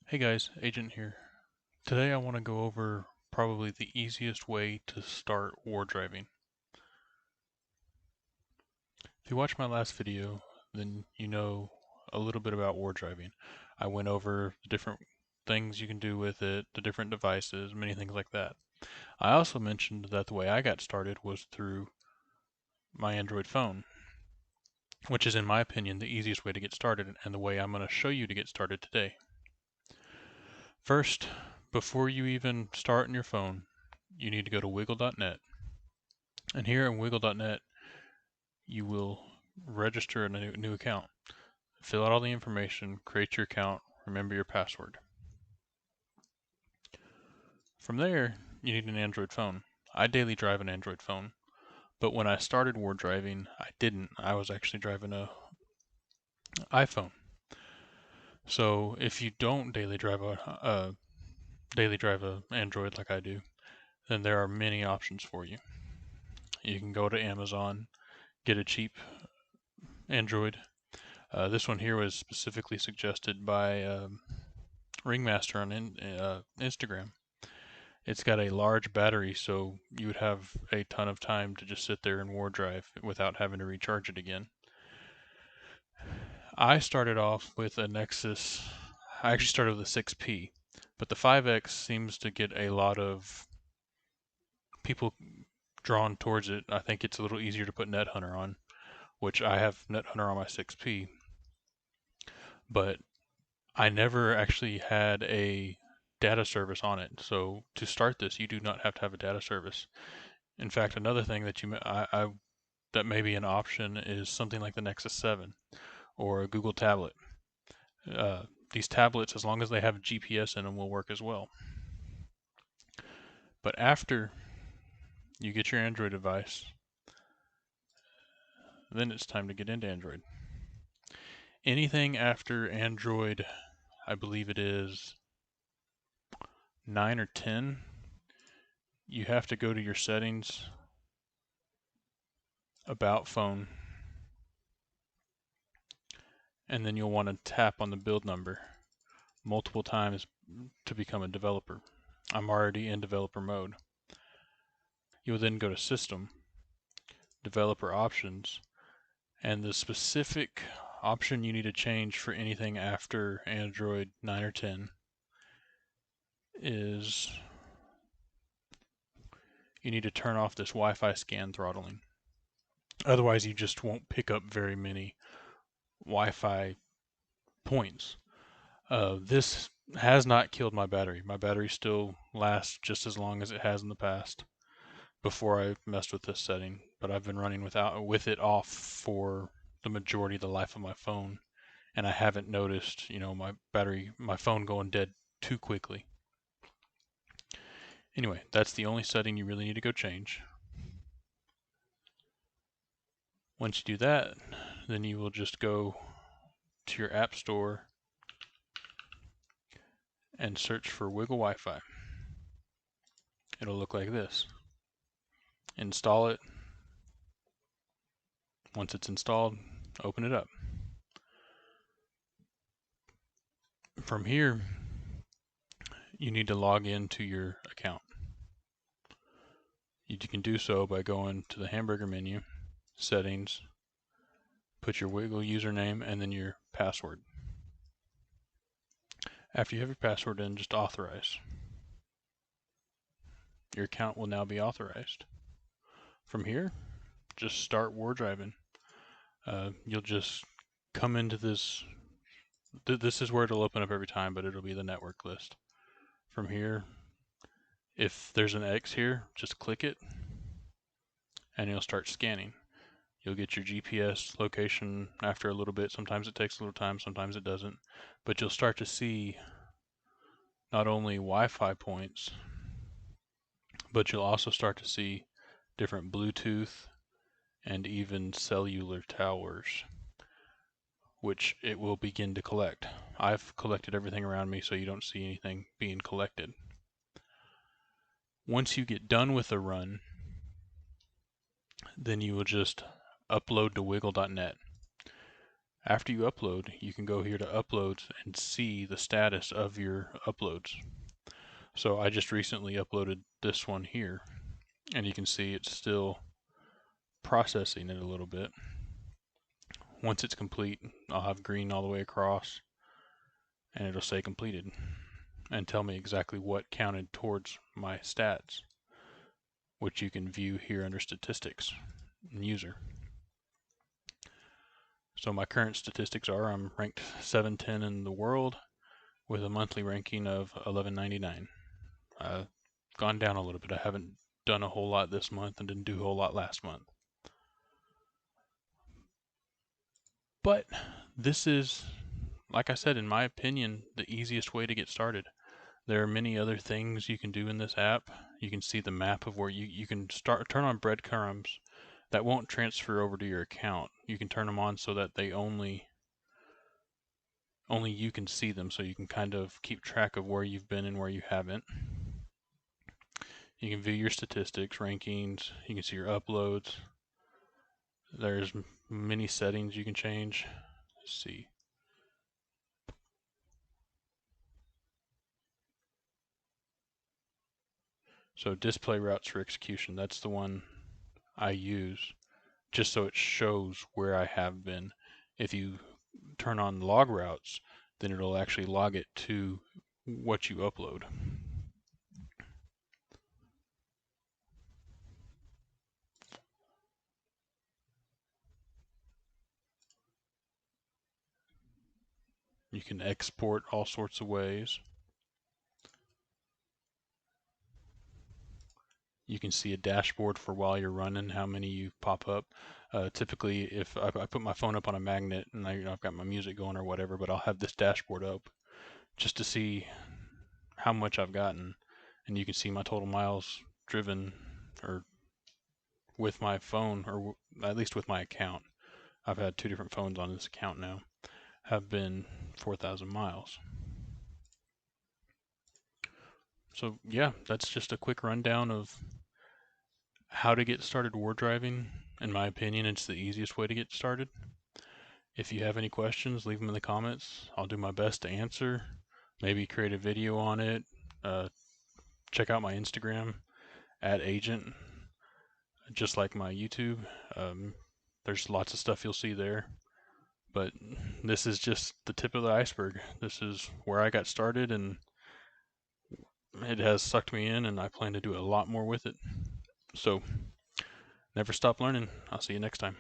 Hey guys, Agent here. Today I want to go over probably the easiest way to start Wardriving. If you watched my last video, then you know a little bit about Wardriving. I went over the different things you can do with it, the different devices, many things like that. I also mentioned that the way I got started was through my Android phone, which is in my opinion the easiest way to get started and the way I'm going to show you to get started today. First, before you even start on your phone, you need to go to wiggle.net. And here in wiggle.net, you will register a new account. Fill out all the information, create your account, remember your password. From there, you need an Android phone. I daily drive an Android phone, but when I started Wardriving, I didn't. I was actually driving a iPhone. So if you don't daily drive a Android like I do, then there are many options for you. You can go to Amazon, get a cheap Android. This one here was specifically suggested by Ringmaster on Instagram. It's got a large battery, so you would have a ton of time to just sit there and Wardrive without having to recharge it again. I started off with a Nexus. I actually started with a 6P, but the 5X seems to get a lot of people drawn towards it. I think it's a little easier to put NetHunter on, which I have NetHunter on my 6P, but I never actually had a data service on it. So to start this, you do not have to have a data service. In fact, another thing that that may be an option is something like the Nexus 7 or a Google tablet. These tablets, as long as they have GPS in them, will work as well. But after you get your Android device, then it's time to get into Android. Anything after Android, I believe it is 9 or 10, you have to go to your settings, about phone, and then you'll want to tap on the build number multiple times to become a developer. I'm already in developer mode. You'll then go to System, Developer Options, and the specific option you need to change for anything after Android 9 or 10 is you need to turn off this Wi-Fi scan throttling. Otherwise, you just won't pick up very many Wi-Fi points. This has not killed my battery. My battery still lasts just as long as it has in the past before I messed with this setting, but I've been running with it off for the majority of the life of my phone, and I haven't noticed, my phone going dead too quickly. Anyway, that's the only setting you really need to go change. Once you do that, then you will just go to your app store and search for Wiggle Wi-Fi. It'll look like this. Install it. Once it's installed, open it up. From here, you need to log into your account. You can do so by going to the hamburger menu, settings, put your Wiggle username, and then your password. After you have your password in, just authorize. Your account will now be authorized. From here, just start Wardriving. You'll just come into this. This is where it'll open up every time, but it'll be the network list. From here, if there's an X here, just click it, and you'll start scanning. You'll get your GPS location after a little bit. Sometimes it takes a little time, sometimes it doesn't. But you'll start to see not only Wi-Fi points, but you'll also start to see different Bluetooth and even cellular towers, which it will begin to collect. I've collected everything around me, so you don't see anything being collected. Once you get done with the run, then you will just upload to wiggle.net. After you upload, you can go here to uploads and see the status of your uploads. So I just recently uploaded this one here, and you can see it's still processing it a little bit. Once it's complete, I'll have green all the way across, and it'll say completed and tell me exactly what counted towards my stats, which you can view here under statistics and user. So my current statistics are I'm ranked 710 in the world with a monthly ranking of 1199. Gone down a little bit. I haven't done a whole lot this month and didn't do a whole lot last month. But this is, like I said, in my opinion, the easiest way to get started. There are many other things you can do in this app. You can see the map of where you can turn on breadcrumbs that won't transfer over to your account. You can turn them on so that they only you can see them, so you can kind of keep track of where you've been and where you haven't. You can view your statistics, rankings, you can see your uploads. There's many settings you can change. Let's see. So display routes for execution, that's the one I use just so it shows where I have been. If you turn on log routes, then it'll actually log it to what you upload. You can export all sorts of ways. You can see a dashboard for while you're running, how many you pop up. Typically, if I put my phone up on a magnet and I've got my music going or whatever, but I'll have this dashboard up just to see how much I've gotten. And you can see my total miles driven, or with my phone, or at least with my account. I've had 2 different phones on this account now, have been 4,000 miles. So yeah, that's just a quick rundown of how to get started Wardriving. In my opinion, it's the easiest way to get started. If you have any questions, leave them in the comments. I'll do my best to answer. Maybe create a video on it. Check out my Instagram @agent, just like my YouTube. There's lots of stuff you'll see there. But this is just the tip of the iceberg. This is where I got started, and it has sucked me in, and I plan to do a lot more with it. So never stop learning. I'll see you next time.